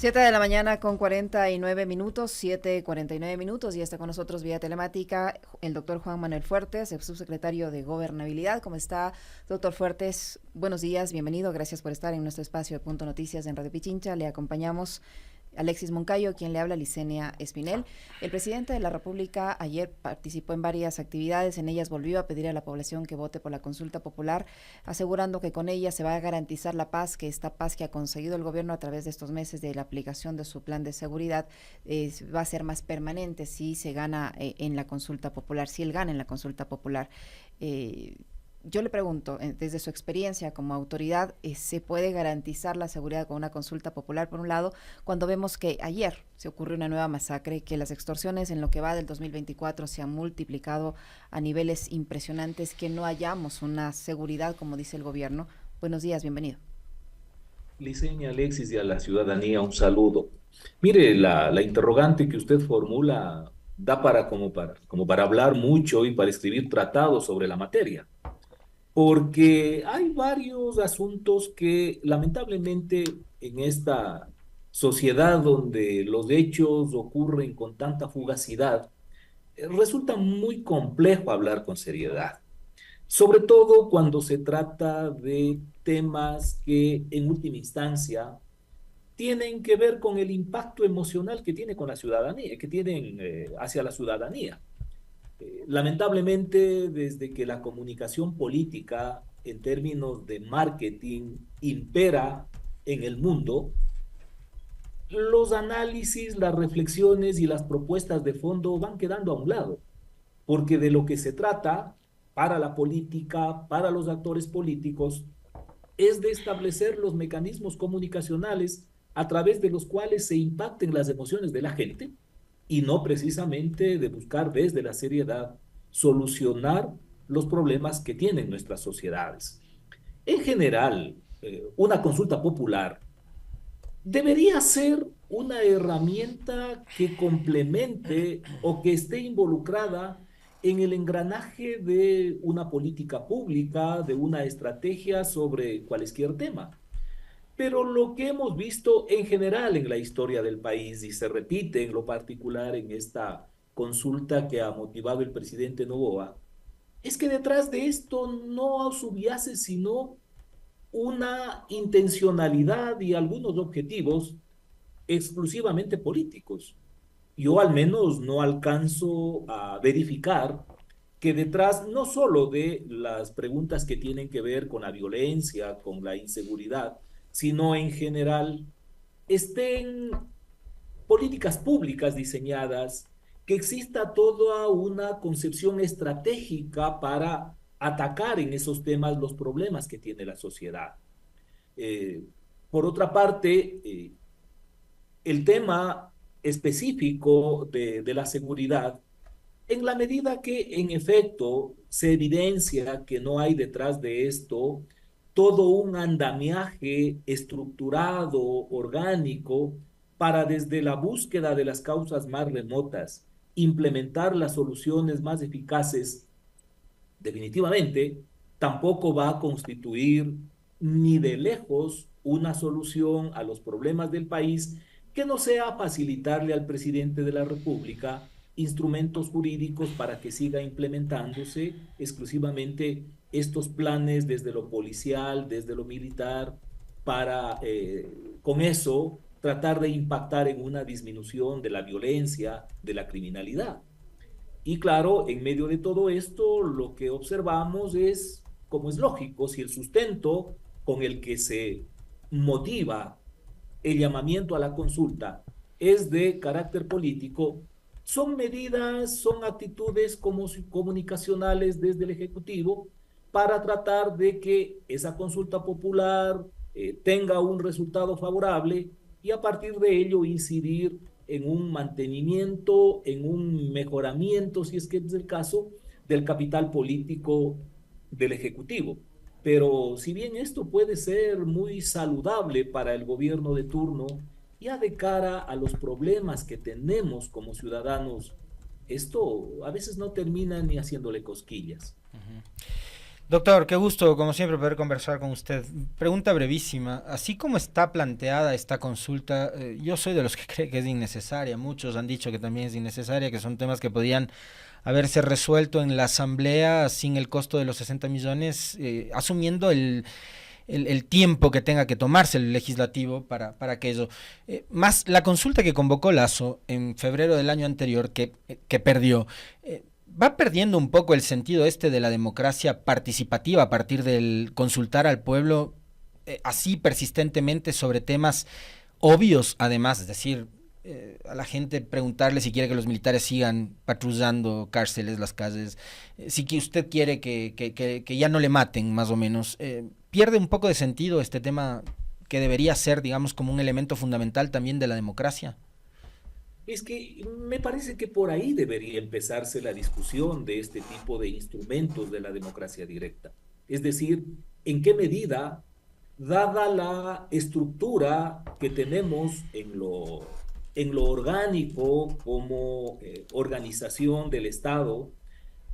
7 de la mañana con 49 minutos, 7:49 minutos, y está con nosotros vía telemática el doctor Juan Manuel Fuertes, el subsecretario de Gobernabilidad. ¿Cómo está, doctor Fuertes? Buenos días, bienvenido, gracias por estar en nuestro espacio de Punto Noticias en Radio Pichincha. Le acompañamos Alexis Moncayo, quien le habla, Licenia Espinel. El presidente de la República ayer participó en varias actividades, en ellas volvió a pedir a la población que vote por la consulta popular, asegurando que con ella se va a garantizar la paz, que esta paz que ha conseguido el gobierno a través de estos meses de la aplicación de su plan de seguridad va a ser más permanente si se gana en la consulta popular, si él gana en la consulta popular. Yo le pregunto, desde su experiencia como autoridad, ¿se puede garantizar la seguridad con una consulta popular, por un lado, cuando vemos que ayer se ocurrió una nueva masacre, que las extorsiones en lo que va del 2024 se han multiplicado a niveles impresionantes, que no hallamos una seguridad, como dice el gobierno? Buenos días, bienvenido. Licenia, Alexis, y a la ciudadanía un saludo. Mire, la interrogante que usted formula da como para hablar mucho y para escribir tratados sobre la materia, porque hay varios asuntos que lamentablemente en esta sociedad donde los hechos ocurren con tanta fugacidad, resulta muy complejo hablar con seriedad. Sobre todo cuando se trata de temas que en última instancia tienen que ver con el impacto emocional que tiene con la ciudadanía, que tienen hacia la ciudadanía. Lamentablemente, desde que la comunicación política en términos de marketing impera en el mundo, los análisis, las reflexiones y las propuestas de fondo van quedando a un lado, porque de lo que se trata para la política, para los actores políticos, es de establecer los mecanismos comunicacionales a través de los cuales se impacten las emociones de la gente y no precisamente de buscar desde la seriedad solucionar los problemas que tienen nuestras sociedades. En general, una consulta popular debería ser una herramienta que complemente o que esté involucrada en el engranaje de una política pública, de una estrategia sobre cualquier tema. Pero lo que hemos visto en general en la historia del país y se repite en lo particular en esta consulta que ha motivado el presidente Noboa, es que detrás de esto no subyace sino una intencionalidad y algunos objetivos exclusivamente políticos. Yo al menos no alcanzo a verificar que detrás no solo de las preguntas que tienen que ver con la violencia, con la inseguridad, sino en general estén políticas públicas diseñadas, que exista toda una concepción estratégica para atacar en esos temas los problemas que tiene la sociedad. Eh, por otra parte, el tema específico de la seguridad, en la medida que en efecto se evidencia que no hay detrás de esto todo un andamiaje estructurado, orgánico, para desde la búsqueda de las causas más remotas, implementar las soluciones más eficaces, definitivamente tampoco va a constituir ni de lejos una solución a los problemas del país que no sea facilitarle al presidente de la República instrumentos jurídicos para que siga implementándose exclusivamente estos planes desde lo policial, desde lo militar, para con eso tratar de impactar en una disminución de la violencia, de la criminalidad. Y claro, en medio de todo esto, lo que observamos es, como es lógico, si el sustento con el que se motiva el llamamiento a la consulta es de carácter político, son medidas, son actitudes como comunicacionales desde el Ejecutivo para tratar de que esa consulta popular tenga un resultado favorable y a partir de ello incidir en un mantenimiento, en un mejoramiento, si es que es el caso, del capital político del Ejecutivo. Pero si bien esto puede ser muy saludable para el gobierno de turno, ya de cara a los problemas que tenemos como ciudadanos, esto a veces no termina ni haciéndole cosquillas. Doctor, qué gusto, como siempre, poder conversar con usted. Pregunta brevísima. Así como está planteada esta consulta, yo soy de los que cree que es innecesaria. Muchos han dicho que también es innecesaria, que son temas que podían haberse resuelto en la Asamblea sin el costo de los 60 millones, asumiendo el tiempo que tenga que tomarse el legislativo para aquello. Más la consulta que convocó Lasso en febrero del año anterior, que perdió. Va perdiendo un poco el sentido este de la democracia participativa a partir del consultar al pueblo así persistentemente sobre temas obvios, además, es decir, a la gente preguntarle si quiere que los militares sigan patrullando cárceles, las calles, si que usted quiere que ya no le maten, más o menos. Pierde un poco de sentido este tema que debería ser, digamos, como un elemento fundamental también de la democracia. Es que me parece que por ahí debería empezarse la discusión de este tipo de instrumentos de la democracia directa. Es decir, en qué medida, dada la estructura que tenemos en lo orgánico como organización del Estado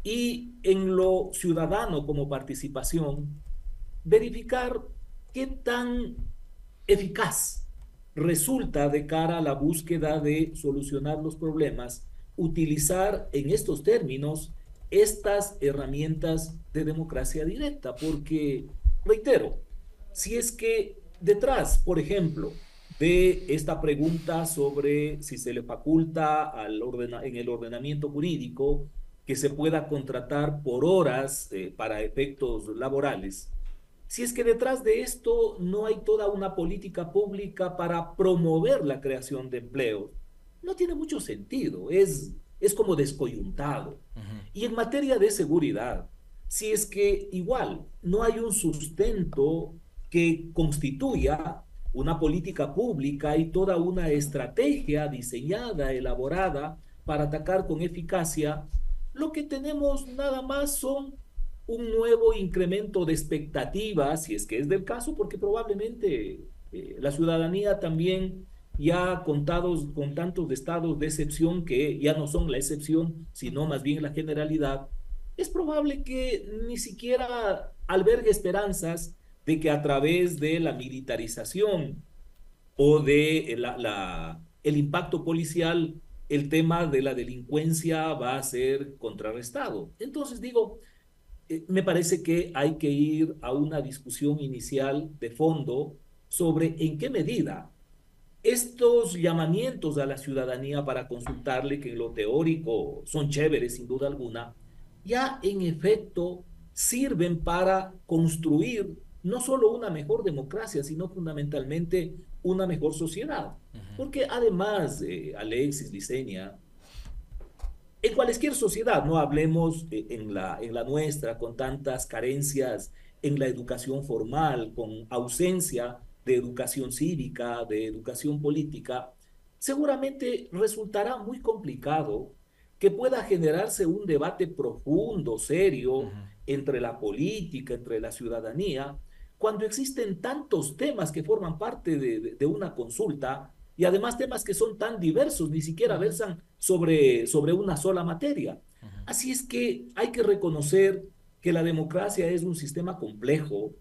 y en lo ciudadano como participación, verificar qué tan eficaz resulta de cara a la búsqueda de solucionar los problemas, utilizar en estos términos estas herramientas de democracia directa, porque, reitero, si es que detrás, por ejemplo, de esta pregunta sobre si se le faculta en el ordenamiento jurídico que se pueda contratar por horas para efectos laborales, si es que detrás de esto no hay toda una política pública para promover la creación de empleos, no tiene mucho sentido, es como descoyuntado. Y en materia de seguridad, si es que igual no hay un sustento que constituya una política pública y toda una estrategia diseñada, elaborada para atacar con eficacia, lo que tenemos nada más son un nuevo incremento de expectativas, si es que es del caso, porque probablemente la ciudadanía también ya contados con tantos estados de excepción que ya no son la excepción, sino más bien la generalidad, es probable que ni siquiera albergue esperanzas de que a través de la militarización o de el impacto policial, el tema de la delincuencia va a ser contrarrestado. Entonces digo, me parece que hay que ir a una discusión inicial de fondo sobre en qué medida estos llamamientos a la ciudadanía para consultarle, que en lo teórico son chéveres sin duda alguna, ya en efecto sirven para construir no solo una mejor democracia, sino fundamentalmente una mejor sociedad. Porque además, Alexis, Licenia, en cualquier sociedad, no hablemos en la nuestra, con tantas carencias en la educación formal, con ausencia de educación cívica, de educación política, seguramente resultará muy complicado que pueda generarse un debate profundo, serio, entre la política, entre la ciudadanía, cuando existen tantos temas que forman parte de una consulta y además temas que son tan diversos, ni siquiera versan sobre una sola materia. Así es que hay que reconocer que la democracia es un sistema complejo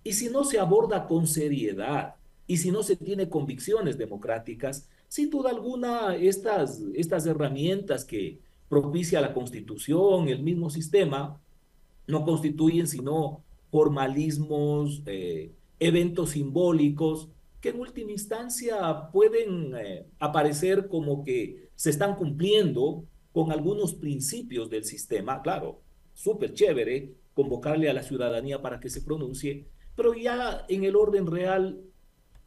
y si no se aborda con seriedad y si no se tiene convicciones democráticas, sin duda alguna estas herramientas que propicia la Constitución, el mismo sistema, no constituyen sino formalismos, eventos simbólicos que en última instancia pueden aparecer como que se están cumpliendo con algunos principios del sistema. Claro, súper chévere convocarle a la ciudadanía para que se pronuncie, pero ya en el orden real,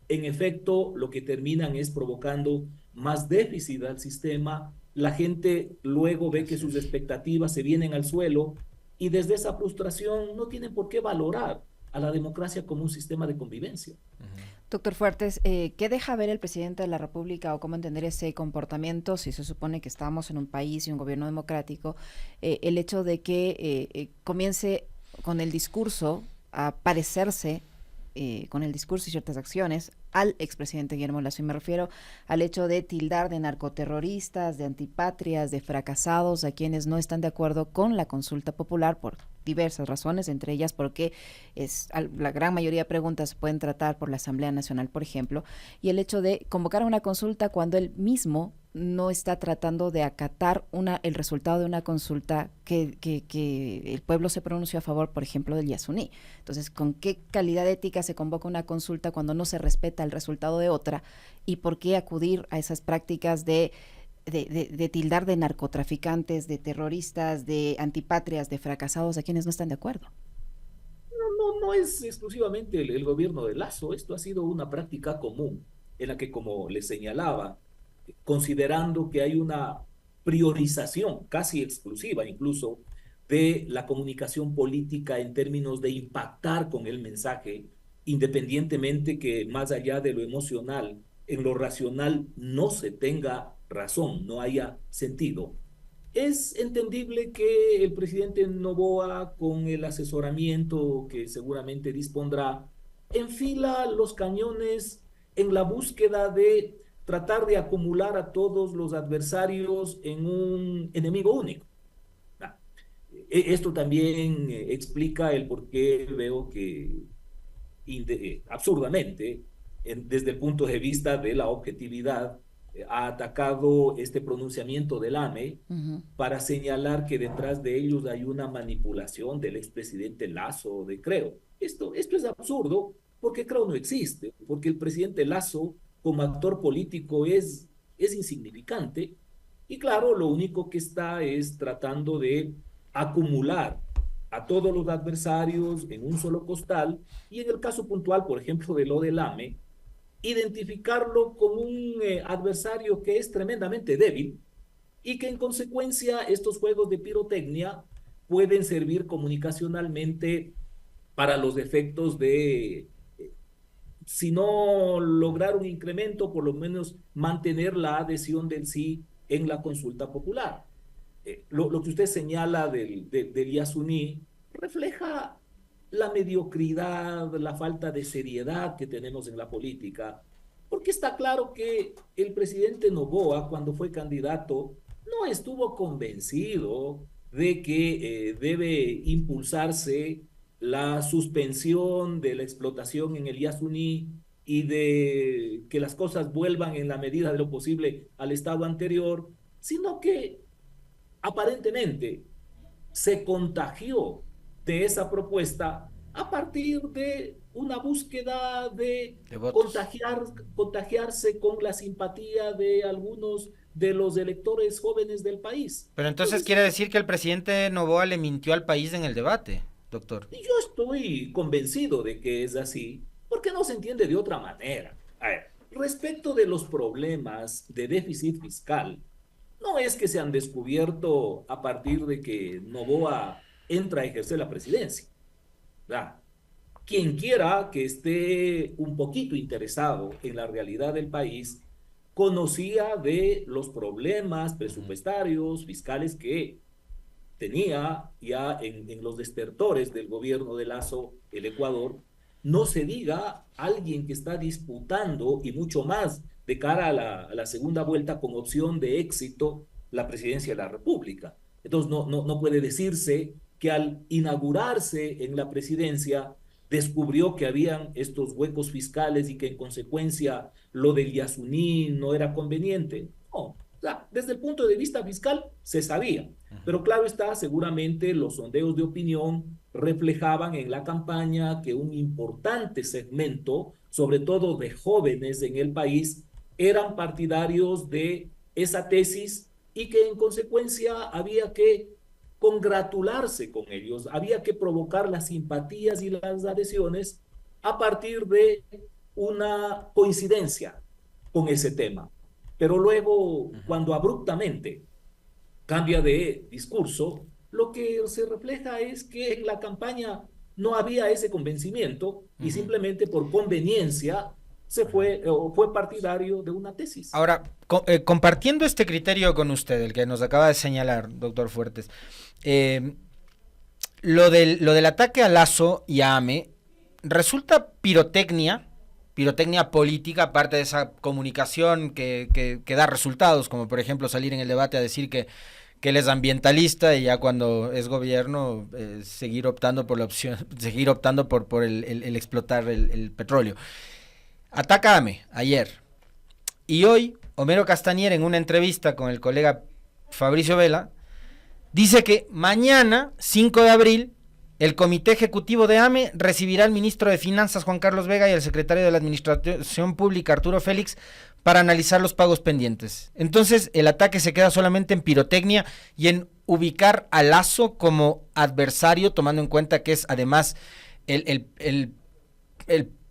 en efecto, lo que terminan es provocando más déficit al sistema. La gente luego ve que sus expectativas se vienen al suelo y desde esa frustración no tienen por qué valorar a la democracia como un sistema de convivencia. Doctor Fuertes, ¿qué deja ver el presidente de la República o cómo entender ese comportamiento si se supone que estamos en un país y un gobierno democrático? El hecho de que comience con el discurso a parecerse con el discurso y ciertas acciones al expresidente Guillermo Lasso, y me refiero al hecho de tildar de narcoterroristas, de antipatrias, de fracasados a quienes no están de acuerdo con la consulta popular por diversas razones, entre ellas porque la gran mayoría de preguntas se pueden tratar por la Asamblea Nacional, por ejemplo, y el hecho de convocar a una consulta cuando él mismo no está tratando de acatar el resultado de una consulta que el pueblo se pronunció a favor, por ejemplo, del Yasuní. Entonces, ¿con qué calidad ética se convoca una consulta cuando no se respeta el resultado de otra? ¿Y por qué acudir a esas prácticas de tildar de narcotraficantes, de terroristas, de antipatrias, de fracasados a quienes no están de acuerdo? No es exclusivamente el gobierno de Lasso, esto ha sido una práctica común en la que, como le señalaba, considerando que hay una priorización casi exclusiva incluso de la comunicación política en términos de impactar con el mensaje, independientemente que más allá de lo emocional, en lo racional no se tenga razón, no haya sentido. Es entendible que el presidente Noboa, con el asesoramiento que seguramente dispondrá, enfila los cañones en la búsqueda de tratar de acumular a todos los adversarios en un enemigo único. Esto también explica el por qué veo que absurdamente, desde el punto de vista de la objetividad, ha atacado este pronunciamiento del AME para señalar que detrás de ellos hay una manipulación del expresidente Lasso de Creo. Esto es absurdo porque Creo no existe, porque el presidente Lasso como actor político es insignificante y claro, lo único que está es tratando de acumular a todos los adversarios en un solo costal y en el caso puntual, por ejemplo, de lo del AME, identificarlo como un adversario que es tremendamente débil y que en consecuencia estos juegos de pirotecnia pueden servir comunicacionalmente para los efectos de, si no lograr un incremento, por lo menos mantener la adhesión del sí en la consulta popular. Lo que usted señala del Yasuní refleja la mediocridad, la falta de seriedad que tenemos en la política, porque está claro que el presidente Noboa, cuando fue candidato, no estuvo convencido de que debe impulsarse la suspensión de la explotación en el Yasuní y de que las cosas vuelvan en la medida de lo posible al estado anterior, sino que aparentemente se contagió de esa propuesta a partir de una búsqueda de contagiarse con la simpatía de algunos de los electores jóvenes del país. Pero entonces quiere decir que el presidente Noboa le mintió al país en el debate, doctor. Y yo estoy convencido de que es así, porque no se entiende de otra manera. A ver, respecto de los problemas de déficit fiscal, no es que se han descubierto a partir de que Noboa entra a ejercer la presidencia. ¿Verdad? Quien quiera que esté un poquito interesado en la realidad del país, conocía de los problemas presupuestarios, fiscales que tenía ya en los destertores del gobierno de Lasso el Ecuador. No se diga alguien que está disputando y mucho más de cara a la segunda vuelta con opción de éxito la presidencia de la República. Entonces no puede decirse que al inaugurarse en la presidencia descubrió que habían estos huecos fiscales y que en consecuencia lo del Yasuní no era conveniente. No, o sea, desde el punto de vista fiscal se sabía, pero claro está, seguramente los sondeos de opinión reflejaban en la campaña que un importante segmento, sobre todo de jóvenes en el país, eran partidarios de esa tesis y que en consecuencia había que congratularse con ellos, había que provocar las simpatías y las adhesiones a partir de una coincidencia con ese tema. Pero luego, cuando abruptamente cambia de discurso, lo que se refleja es que en la campaña no había ese convencimiento y simplemente por conveniencia se fue o fue partidario de una tesis. Ahora, compartiendo este criterio con usted, el que nos acaba de señalar, doctor Fuertes, lo del ataque a Lasso y a AME resulta pirotecnia política, aparte de esa comunicación que da resultados, como por ejemplo salir en el debate a decir que él es ambientalista y ya cuando es gobierno seguir optando por la opción, seguir optando por el explotar el petróleo. Ataca a AME ayer y hoy Homero Castañer en una entrevista con el colega Fabricio Vela dice que mañana 5 de abril el Comité Ejecutivo de AME recibirá al ministro de Finanzas, Juan Carlos Vega, y al secretario de la Administración Pública, Arturo Félix, para analizar los pagos pendientes. Entonces, el ataque se queda solamente en pirotecnia y en ubicar a Lazo como adversario, tomando en cuenta que es además el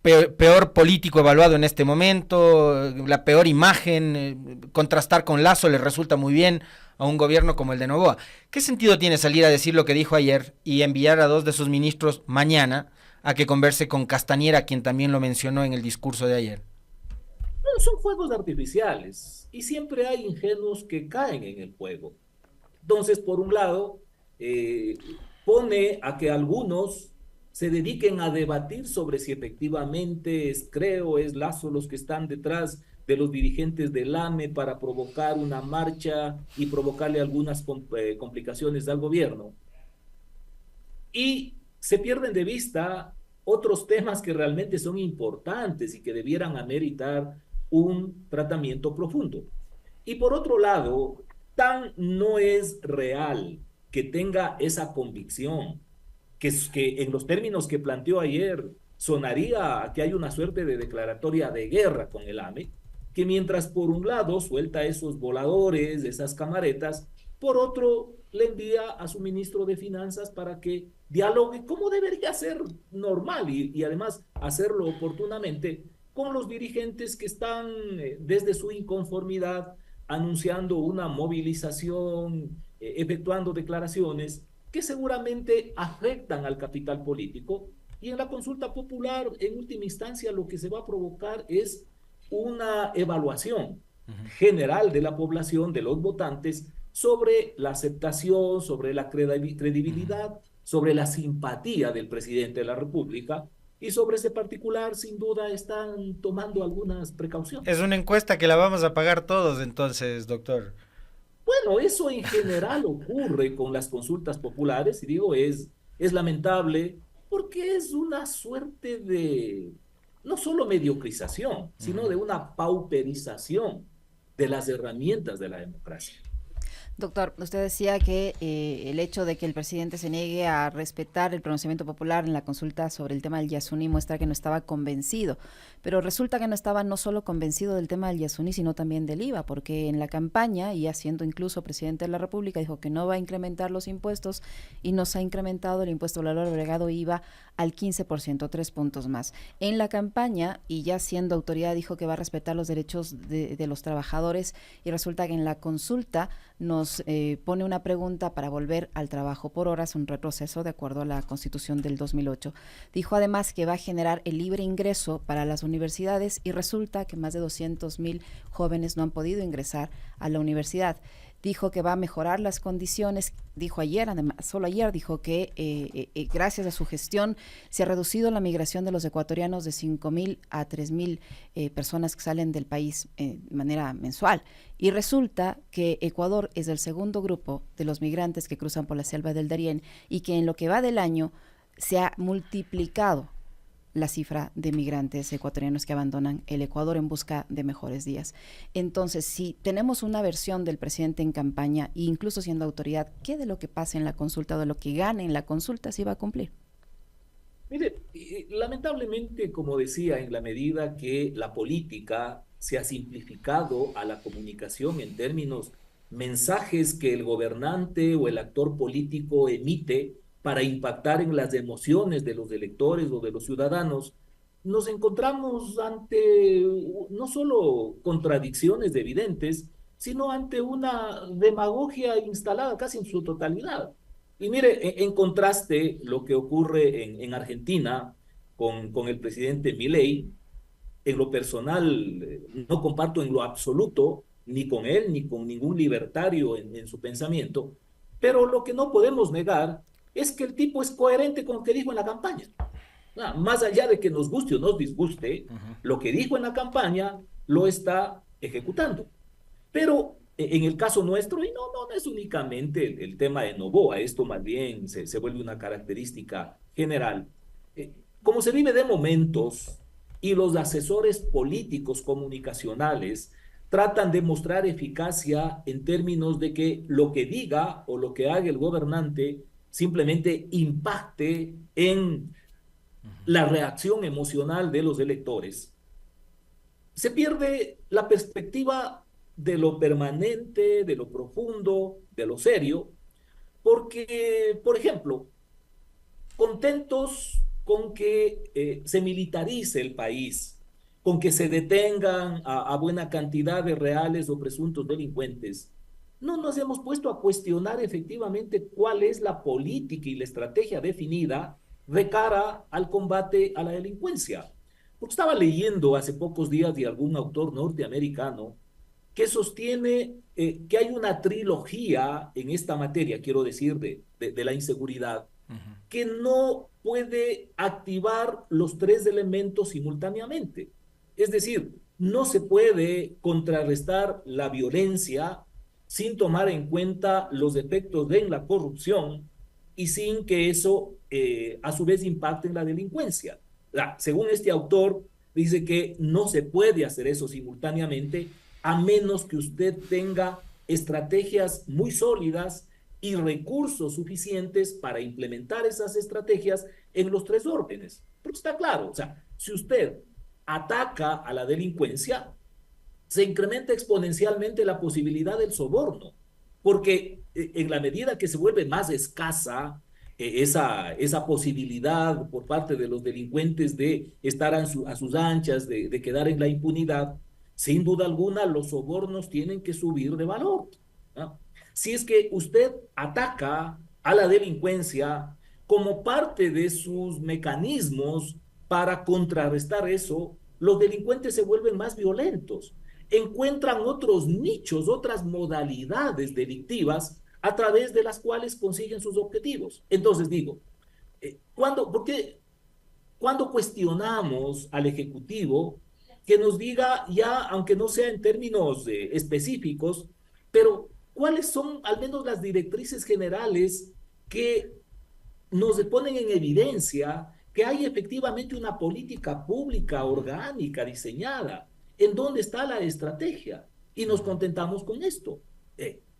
peor político evaluado en este momento, la peor imagen. Contrastar con Lazo le resulta muy bien a un gobierno como el de Noboa. ¿Qué sentido tiene salir a decir lo que dijo ayer y enviar a 2 de sus ministros mañana a que converse con Castañera, quien también lo mencionó en el discurso de ayer? No, son fuegos artificiales y siempre hay ingenuos que caen en el juego. Entonces, por un lado, pone a que algunos se dediquen a debatir sobre si efectivamente es Lazo los que están detrás de los dirigentes del AME para provocar una marcha y provocarle algunas complicaciones al gobierno. Y se pierden de vista otros temas que realmente son importantes y que debieran ameritar un tratamiento profundo. Y por otro lado, tan no es real que tenga esa convicción, que en los términos que planteó ayer sonaría que hay una suerte de declaratoria de guerra con el AME, que mientras por un lado suelta esos voladores, esas camaretas, por otro le envía a su ministro de Finanzas para que dialogue como debería ser normal y además hacerlo oportunamente con los dirigentes que están desde su inconformidad anunciando una movilización, efectuando declaraciones que seguramente afectan al capital político, y en la consulta popular en última instancia lo que se va a provocar es una evaluación general de la población, de los votantes, sobre la aceptación, sobre la credibilidad, sobre la simpatía del presidente de la República, y sobre ese particular sin duda están tomando algunas precauciones. Es una encuesta que la vamos a pagar todos entonces, doctor. Bueno, eso en general ocurre con las consultas populares y digo, es lamentable porque es una suerte de no solo mediocrización, sino de una pauperización de las herramientas de la democracia. Doctor, usted decía que el hecho de que el presidente se niegue a respetar el pronunciamiento popular en la consulta sobre el tema del Yasuní muestra que no estaba convencido, pero resulta que no estaba no solo convencido del tema del Yasuní, sino también del IVA, porque en la campaña, y ya siendo incluso presidente de la República, dijo que no va a incrementar los impuestos y nos ha incrementado el impuesto al valor agregado IVA al 15%, 3 puntos más. En la campaña, y ya siendo autoridad, dijo que va a respetar los derechos de los trabajadores, y resulta que en la consulta nos pone una pregunta para volver al trabajo por horas, un retroceso de acuerdo a la Constitución del 2008. Dijo además que va a generar el libre ingreso para las universidades y resulta que más de 200,000 jóvenes no han podido ingresar a la universidad. Dijo que va a mejorar las condiciones, dijo ayer, además, solo ayer dijo que gracias a su gestión se ha reducido la migración de los ecuatorianos de 5,000 a 3,000 personas que salen del país de manera mensual. Y resulta que Ecuador es el segundo grupo de los migrantes que cruzan por la selva del Darién y que en lo que va del año se ha multiplicado la cifra de migrantes ecuatorianos que abandonan el Ecuador en busca de mejores días. Entonces, si tenemos una versión del presidente en campaña, e incluso siendo autoridad, ¿qué de lo que pase en la consulta o de lo que gane en la consulta sí va a cumplir? Mire, lamentablemente, como decía, en la medida que la política se ha simplificado a la comunicación en términos mensajes que el gobernante o el actor político emite para impactar en las emociones de los electores o de los ciudadanos, nos encontramos ante no solo contradicciones evidentes, sino ante una demagogia instalada casi en su totalidad. Y mire, en contraste, lo que ocurre en Argentina con el presidente Milei, en lo personal, no comparto en lo absoluto, ni con él, ni con ningún libertario en su pensamiento, pero lo que no podemos negar es que el tipo es coherente con lo que dijo en la campaña. Más allá de que nos guste o nos disguste, lo que dijo en la campaña lo está ejecutando. Pero en el caso nuestro, y no es únicamente el tema de Noboa, esto más bien se vuelve una característica general. Eh, Como se vive de momentos y los asesores políticos comunicacionales tratan de mostrar eficacia en términos de que lo que diga o lo que haga el gobernante simplemente impacte en la reacción emocional de los electores, se pierde la perspectiva de lo permanente, de lo profundo, de lo serio, porque, por ejemplo, contentos con que se militarice el país, con que se detengan a buena cantidad de reales o presuntos delincuentes, no nos hemos puesto a cuestionar efectivamente cuál es la política y la estrategia definida de cara al combate a la delincuencia. Porque estaba leyendo hace pocos días de algún autor norteamericano que sostiene que hay una trilogía en esta materia, quiero decir, de la inseguridad, que no puede activar los tres elementos simultáneamente. Es decir, no se puede contrarrestar la violencia sin tomar en cuenta los efectos de la corrupción y sin que eso a su vez impacte en la delincuencia. Según este autor, dice que no se puede hacer eso simultáneamente a menos que usted tenga estrategias muy sólidas y recursos suficientes para implementar esas estrategias en los tres órdenes. Porque está claro, o sea, si usted ataca a la delincuencia, se incrementa exponencialmente la posibilidad del soborno, porque en la medida que se vuelve más escasa esa posibilidad por parte de los delincuentes de estar a sus anchas, de quedar en la impunidad, sin duda alguna los sobornos tienen que subir de valor, ¿no? Si es que usted ataca a la delincuencia como parte de sus mecanismos para contrarrestar eso, los delincuentes se vuelven más violentos, encuentran otros nichos, otras modalidades delictivas a través de las cuales consiguen sus objetivos. Entonces digo, porque cuando cuestionamos al Ejecutivo que nos diga ya, aunque no sea en términos específicos, pero cuáles son al menos las directrices generales que nos ponen en evidencia que hay efectivamente una política pública orgánica diseñada? ¿En dónde está la estrategia? Y nos contentamos con esto.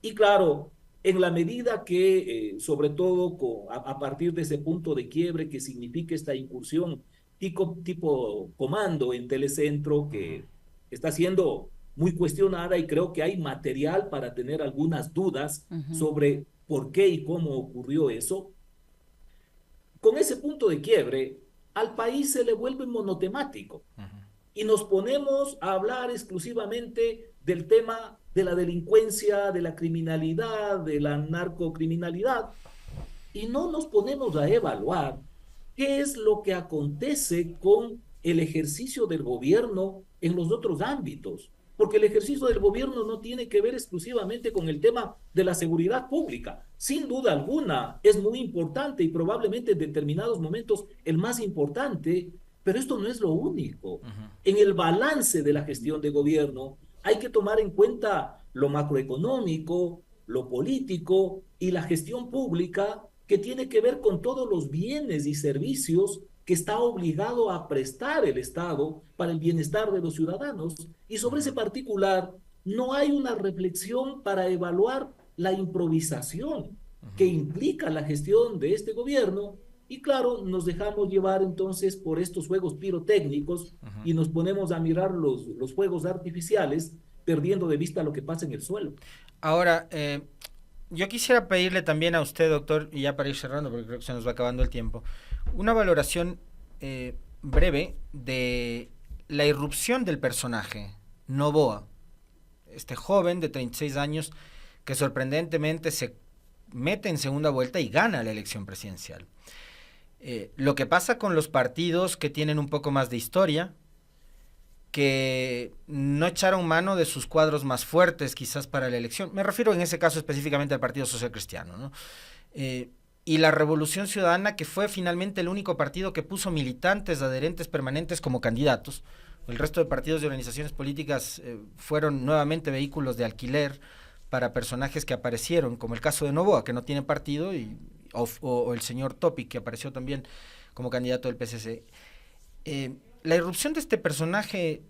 Y claro, en la medida que, sobre todo a partir de ese punto de quiebre que significa esta incursión tipo comando en Telecentro, que está siendo muy cuestionada y creo que hay material para tener algunas dudas sobre por qué y cómo ocurrió eso. Con ese punto de quiebre, al país se le vuelve monotemático y nos ponemos a hablar exclusivamente del tema de la delincuencia, de la criminalidad, de la narcocriminalidad, y no nos ponemos a evaluar qué es lo que acontece con el ejercicio del gobierno en los otros ámbitos. Porque el ejercicio del gobierno no tiene que ver exclusivamente con el tema de la seguridad pública. Sin duda alguna, es muy importante y probablemente en determinados momentos el más importante, pero esto no es lo único. En el balance de la gestión de gobierno hay que tomar en cuenta lo macroeconómico, lo político y la gestión pública que tiene que ver con todos los bienes y servicios que está obligado a prestar el Estado para el bienestar de los ciudadanos. Y sobre ese particular no hay una reflexión para evaluar la improvisación que implica la gestión de este gobierno. Y claro, nos dejamos llevar entonces por estos juegos pirotécnicos y nos ponemos a mirar los fuegos artificiales, perdiendo de vista lo que pasa en el suelo. Ahora, yo quisiera pedirle también a usted, doctor, y ya para ir cerrando, porque creo que se nos va acabando el tiempo, una valoración breve de la irrupción del personaje, Noboa, este joven de 36 años que sorprendentemente se mete en segunda vuelta y gana la elección presidencial. Lo que pasa con los partidos que tienen un poco más de historia, que no echaron mano de sus cuadros más fuertes quizás para la elección. Me refiero en ese caso específicamente al Partido Social Cristiano, ¿no? y la Revolución Ciudadana, que fue finalmente el único partido que puso militantes, adherentes permanentes como candidatos. El resto de partidos y organizaciones políticas fueron nuevamente vehículos de alquiler para personajes que aparecieron, como el caso de Noboa, que no tiene partido, o el señor Topic, que apareció también como candidato del PCC. La irrupción de este personaje,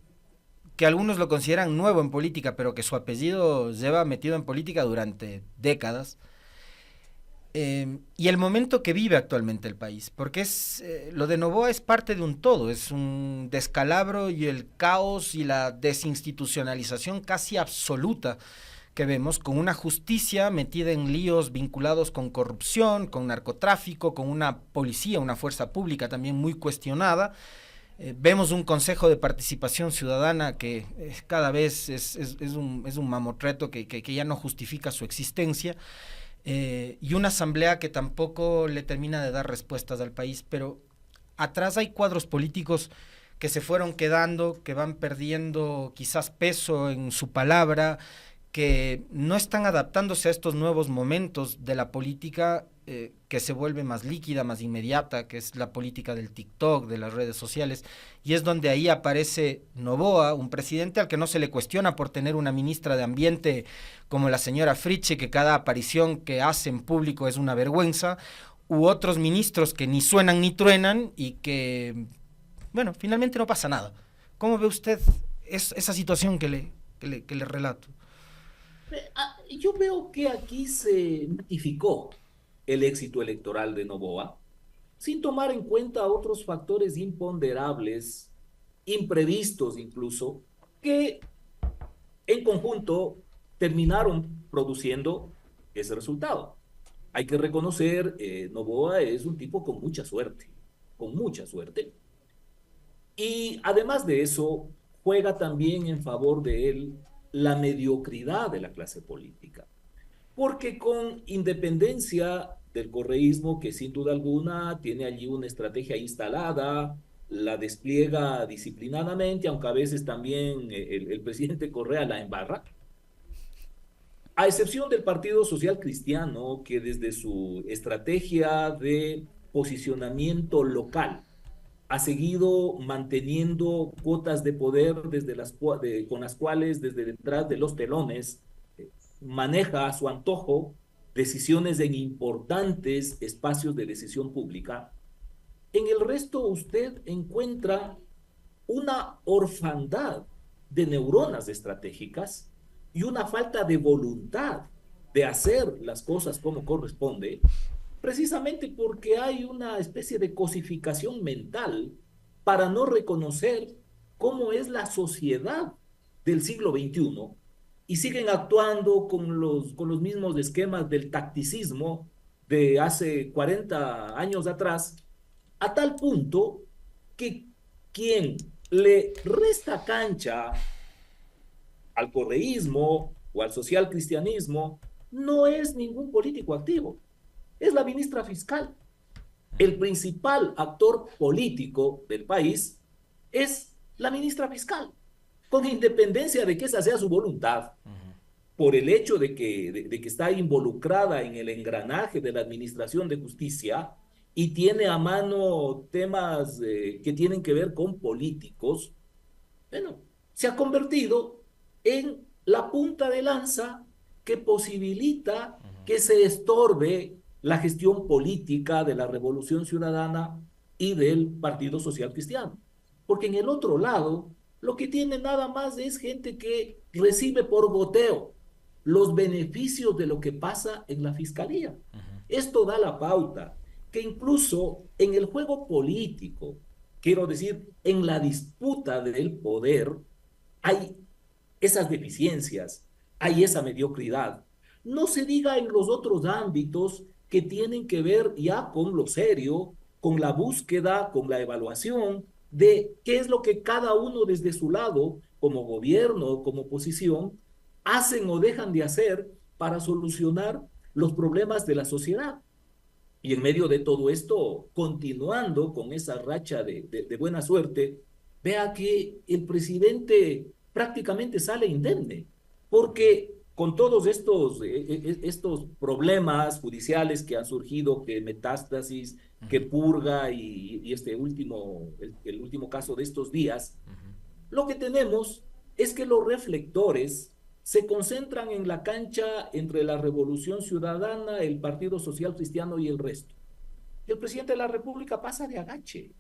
que algunos lo consideran nuevo en política, pero que su apellido lleva metido en política durante décadas, y el momento que vive actualmente el país, porque lo de Noboa es parte de un todo, es un descalabro y el caos y la desinstitucionalización casi absoluta que vemos, con una justicia metida en líos vinculados con corrupción, con narcotráfico, con una policía, una fuerza pública también muy cuestionada. Vemos un consejo de participación ciudadana que cada vez es un mamotreto que ya no justifica su existencia. Y una asamblea que tampoco le termina de dar respuestas al país, pero atrás hay cuadros políticos que se fueron quedando, que van perdiendo quizás peso en su palabra, que no están adaptándose a estos nuevos momentos de la política, que se vuelve más líquida, más inmediata, que es la política del TikTok, de las redes sociales, y es donde ahí aparece Noboa, un presidente al que no se le cuestiona por tener una ministra de Ambiente como la señora Fritzsche, que cada aparición que hace en público es una vergüenza, u otros ministros que ni suenan ni truenan y que, bueno, finalmente no pasa nada. ¿Cómo ve usted esa situación que le relato? Yo veo que aquí se notificó el éxito electoral de Noboa, sin tomar en cuenta otros factores imponderables, imprevistos incluso, que en conjunto terminaron produciendo ese resultado. Hay que reconocer, Noboa es un tipo con mucha suerte. Y además de eso, juega también en favor de él la mediocridad de la clase política. Porque con independencia del correísmo, que sin duda alguna tiene allí una estrategia instalada, la despliega disciplinadamente, aunque a veces también el presidente Correa la embarra, a excepción del Partido Social Cristiano, que desde su estrategia de posicionamiento local ha seguido manteniendo cuotas de poder con las cuales desde detrás de los telones maneja a su antojo decisiones en importantes espacios de decisión pública. En el resto usted encuentra una orfandad de neuronas estratégicas y una falta de voluntad de hacer las cosas como corresponde, precisamente porque hay una especie de cosificación mental para no reconocer cómo es la sociedad del siglo XXI y siguen actuando con los mismos esquemas del tacticismo de hace 40 años atrás, a tal punto que quien le resta cancha al correísmo o al social cristianismo no es ningún político activo, es la ministra fiscal. El principal actor político del país es la ministra fiscal, con independencia de que esa sea su voluntad, por el hecho de que está involucrada en el engranaje de la administración de justicia y tiene a mano temas que tienen que ver con políticos. Bueno, se ha convertido en la punta de lanza que posibilita que se estorbe la gestión política de la Revolución Ciudadana y del Partido Social Cristiano. Porque en el otro lado, lo que tiene nada más es gente que recibe por goteo los beneficios de lo que pasa en la fiscalía. Esto da la pauta que incluso en el juego político, quiero decir, en la disputa del poder, hay esas deficiencias, hay esa mediocridad. No se diga en los otros ámbitos que tienen que ver ya con lo serio, con la búsqueda, con la evaluación de qué es lo que cada uno desde su lado, como gobierno, como oposición, hacen o dejan de hacer para solucionar los problemas de la sociedad. Y en medio de todo esto, continuando con esa racha de buena suerte, vea que el presidente prácticamente sale indemne, porque con todos estos problemas judiciales que han surgido, que metástasis, que purga y este último, el último caso de estos días, lo que tenemos es que los reflectores se concentran en la cancha entre la Revolución Ciudadana, el Partido Social Cristiano y el resto. El presidente de la República pasa de agache.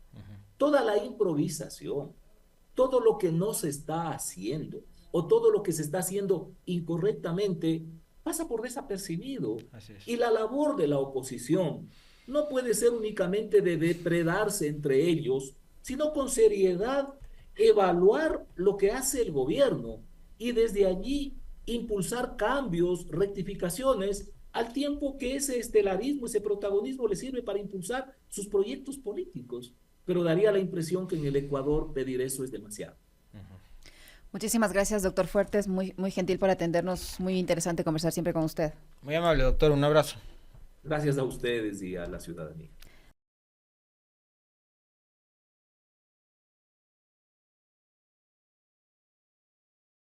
Toda la improvisación, todo lo que no se está haciendo o todo lo que se está haciendo incorrectamente pasa por desapercibido. Y la labor de la oposición no puede ser únicamente de depredarse entre ellos, sino con seriedad evaluar lo que hace el gobierno y desde allí impulsar cambios, rectificaciones, al tiempo que ese estelarismo, ese protagonismo le sirve para impulsar sus proyectos políticos. Pero daría la impresión que en el Ecuador pedir eso es demasiado. Muchísimas gracias, doctor Fuertes, muy gentil por atendernos, muy interesante conversar siempre con usted. Muy amable, doctor, un abrazo. Gracias a ustedes y a la ciudadanía.